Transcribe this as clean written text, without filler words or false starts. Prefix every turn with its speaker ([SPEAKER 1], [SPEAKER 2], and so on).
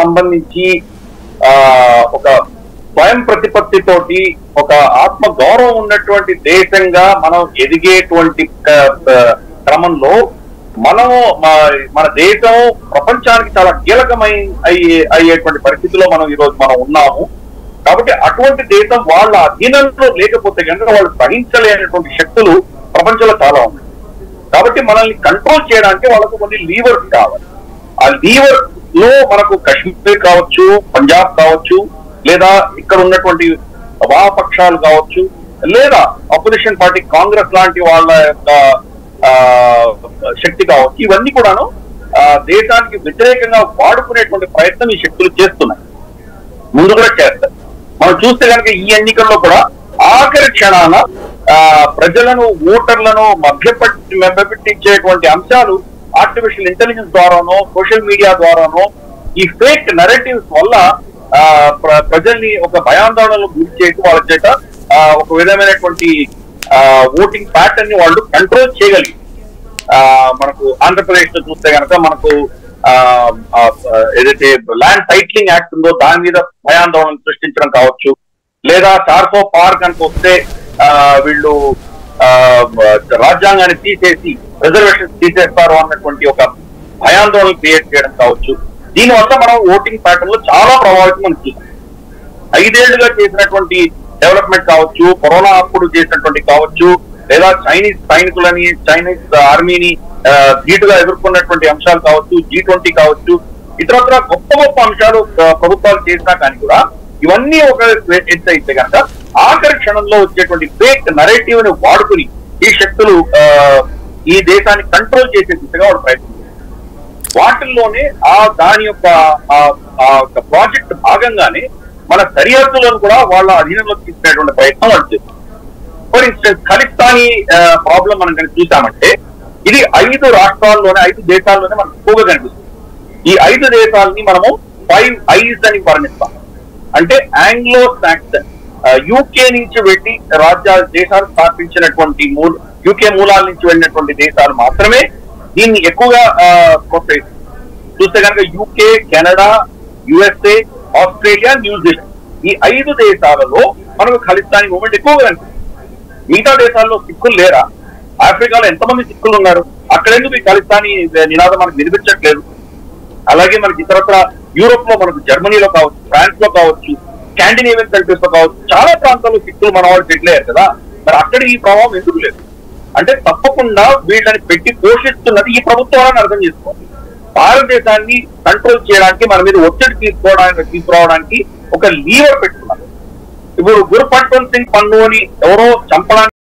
[SPEAKER 1] సంబంధించి ఒక స్వయం ప్రతిపత్తితోటి ఒక ఆత్మ గౌరవం ఉన్నటువంటి దేశంగా మనం ఎదిగేటువంటి క్రమంలో మనము మన దేశం ప్రపంచానికి చాలా కీలకమై అయ్యేటువంటి పరిస్థితిలో మనం ఈరోజు మనం ఉన్నాము. కాబట్టి అటువంటి దేశం వాళ్ళ అధీనంలో లేకపోతే కనుక వాళ్ళు సహించలేనటువంటి శక్తులు ప్రపంచంలో చాలా ఉన్నాయి. కాబట్టి మనల్ని కంట్రోల్ చేయడానికి వాళ్ళకు కొన్ని లీవర్స్ కావాలి. ఆ లీవర్ లో మనకు కశ్మీర్ కావచ్చు, పంజాబ్ కావచ్చు, లేదా ఇక్కడ ఉన్నటువంటి వామపక్షాలు కావచ్చు, లేదా అపోజిషన్ పార్టీ కాంగ్రెస్ లాంటి వాళ్ళ యొక్క శక్తి కావచ్చు. ఇవన్నీ కూడాను దేశానికి వ్యతిరేకంగా వాడుకునేటువంటి ప్రయత్నం ఈ శక్తులు చేస్తున్నాయి, ముందు కూడా చేస్తారు. మనం చూస్తే కనుక ఈ ఎన్నికల్లో కూడా ఆఖరి క్షణాన ప్రజలను, ఓటర్లను మభ్యపెట్టించేటువంటి అంశాలు ఆర్టిఫిషియల్ ఇంటెలిజెన్స్ ద్వారానో, సోషల్ మీడియా ద్వారానో, ఈ ఫేక్ నరేటివ్స్ వల్ల ప్రజల్ని ఒక భయాందోళనలు గురి చేసి వాళ్ళ చేత ఒక విధమైనటువంటి ఓటింగ్ ప్యాటర్న్ ని వాళ్ళు కంట్రోల్ చేయగలిగి, మనకు ఆంధ్రప్రదేశ్ లో చూస్తే కనుక మనకు ఏదైతే ల్యాండ్ టైటిలింగ్ యాక్ట్ ఉందో దాని మీద భయాందోళన సృష్టించడం కావచ్చు, లేదా చార్కో పార్క్ అని వస్తే వీళ్ళు రాజ్యాంగాన్ని తీసేసి రిజర్వేషన్స్ తీసేస్తారు అన్నటువంటి ఒక భయాందోళన క్రియేట్ చేయడం కావచ్చు. దీనివల్ల మనం ఓటింగ్ ప్యాటర్న్ లో చాలా ప్రభావితం మనం చూసాం. 5 ఏళ్లుగా చేసినటువంటి డెవలప్మెంట్ కావచ్చు, కరోనా అప్పుడు చేసినటువంటి కావచ్చు, లేదా చైనీస్ సైనికులని, చైనీస్ ఆర్మీని ధీటుగా ఎదుర్కొన్నటువంటి అంశాలు కావచ్చు, G20 కావచ్చు, ఇతరత్ర గొప్ప గొప్ప అంశాలు ప్రభుత్వాలు చేసినా కానీ కూడా ఇవన్నీ ఒక ఎత్తు అయితే కనుక ఆఖరి క్షణంలో వచ్చేటువంటి ఫేక్ నరేటివ్ ని వాడుకుని ఈ శక్తులు ఈ దేశాన్ని కంట్రోల్ చేసే దిశగా వాళ్ళు ప్రయత్నిస్తారు. వాటిల్లోనే దాని యొక్క ప్రాజెక్ట్ భాగంగానే మన సరిహద్దులను కూడా వాళ్ళ అధీనంలో తీసుకునేటువంటి ప్రయత్నం వాళ్ళు చేస్తారు. ఫర్ ఇన్స్టెన్స్ ఖలిస్తానీ ప్రాబ్లం మనం కనుక చూసామంటే ఇది 5 రాష్ట్రాల్లోనే, 5 దేశాల్లోనే మనకు ఎక్కువగా కనిపిస్తుంది. ఈ 5 దేశాలని మనము 5 I's అని వర్ణిస్తాం. అంటే ఆంగ్లో సాక్సన్, యూకే నుంచి వెళ్ళి దేశాలు స్థాపించినటువంటి యూకే మూలాల నుంచి వెళ్ళినటువంటి దేశాలు మాత్రమే దీన్ని ఎక్కువగా ప్రోత్సహిస్తుంది. చూస్తే కనుక UK, Canada, USA, Australia, New Zealand, ఈ 5 దేశాలలో మనకు ఖలిస్తానీ మూవ్మెంట్ ఎక్కువగా కనిపిస్తుంది. మిగతా దేశాల్లో సిక్కులు లేరా? ఆఫ్రికాలో ఎంతమంది సిక్కులు ఉన్నారు? అక్కడెందుకు ఈ ఖలిస్తానీ నినాదం మనకు వినిపించట్లేదు? అలాగే మనకి ఇతరత్ర యూరోప్ లో, మనకు జర్మనీలో కావచ్చు, ఫ్రాన్స్ లో కావచ్చు, స్కాండినేవియన్ కంట్రీస్ లో కావచ్చు, చాలా ప్రాంతాల్లో సిక్కులు మన వాళ్ళు సెటిల్ అయ్యారు కదా. మరి అక్కడ ఈ ప్రభావం ఎందుకు లేదు? అంటే తప్పకుండా వీళ్ళని పెట్టి పోషిస్తున్నది ఈ ప్రభుత్వాలను అర్థం చేసుకోవాలి. భారతదేశాన్ని కంట్రోల్ చేయడానికి, మన మీద ఒత్తిడి తీసుకురావడానికి ఒక లీవర్ పెట్టుకున్నారు. ఇప్పుడు గురుపట్వన్ సింగ్ పన్ను అని ఎవరో చంపడానికి